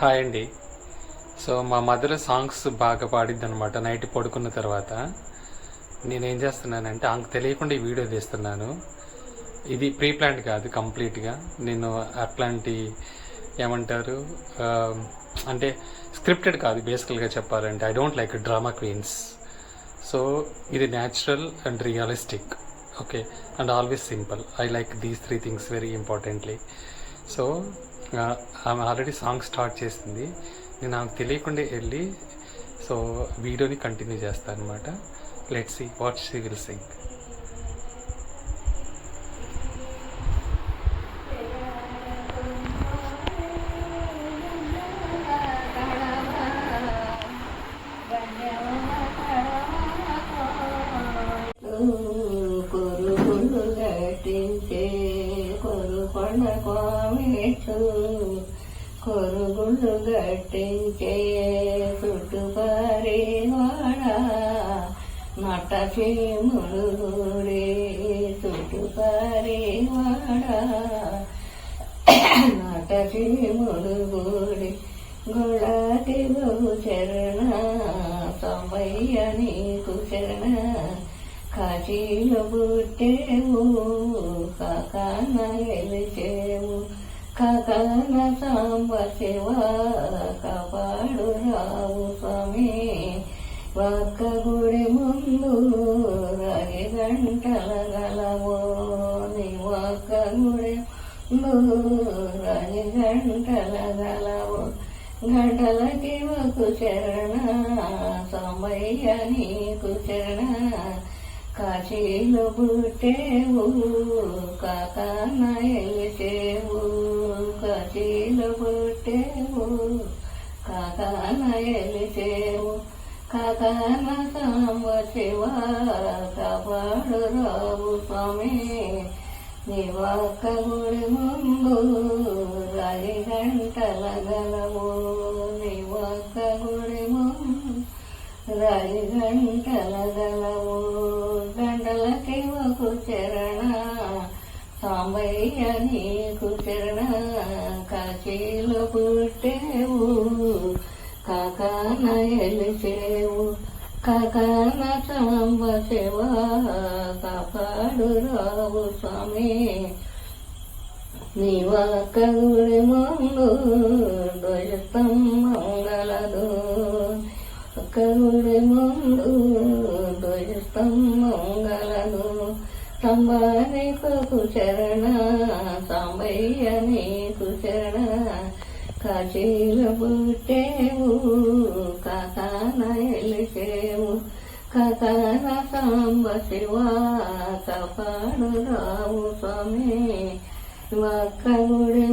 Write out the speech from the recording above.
Hi అండి. So మా mother songs బాగా పాడిద్ది అనమాట. నైట్ పడుకున్న తర్వాత నేనేం చేస్తున్నానంటే ఆమెకు తెలియకుండా ఈ వీడియో తీస్తున్నాను. ఇది ప్రీ ప్లాన్డ్ కాదు, కంప్లీట్గా నేను అట్లాంటి ఏమంటారు అంటే స్క్రిప్టెడ్ కాదు. బేసికల్గా చెప్పాలంటే I don't like drama queens. So ఇది natural and realistic, okay, and always simple. I like these 3 things very importantly. So ఆమె ఆల్రెడీ సాంగ్ స్టార్ట్ చేసింది. నేను ఆమెకు తెలియకుండా వెళ్ళి సో వీడియోని కంటిన్యూ చేస్తాను అనమాట. Let's see what she will sing. కొరుగుళ్ళు గట్టించే చుట్టుపరివాడా నట చీముడుగుడి చుట్టుపరివాడా నట చీముడుగుడి గుళాకి బహు చరణ సమ్మయ్య నీకు చరణ కాశీలో పుట్టేవు కాకాన గెలిచేవు కాకాన సాంబ శివ కాపాడు రావు స్వామి ఒక్క గుడి ముందు రాగి గంటల గలవో నీ ఒక్క గుడి ముందు రాగి గంటల గలవో గంటలకి ఒక చరణ సాంబయ్య నీకు చరణ కాశీలో పుట్టేవు కాకాన ఎలిసేవు కాశీలో పుట్టేవు కాకాన ఎలిసేవు కాకాన సాంబ శివ కాపాడు రావు స్వామి నీ ఒక్క గుడి ముందు రాగి గంటల గలవు నీ ఒక్క గుడి ముందు రాగి గంటల గలవు గంటలకి ఒక చరణ సాంబయ్య నీకు చరణ కాశీలో పుట్టేవు కాకాన ఎలిసేవు కాకాన సాంబ శివ కాపాడు రావు స్వామి నీ ఒక్క గుడి ముందు ధ్వజస్తంభం గలదు ఒక్క గుడి ముందు ధ్వజస్తంభం గలదు స్తంభానికి చరణ సాంబయ్య నీకు చరణ కాశీలో పుట్టేవు కాకాన ఎలిసేవు కాకాన సాంబ శివ కాపాడు రావు స్వామి ఒక్క గుడి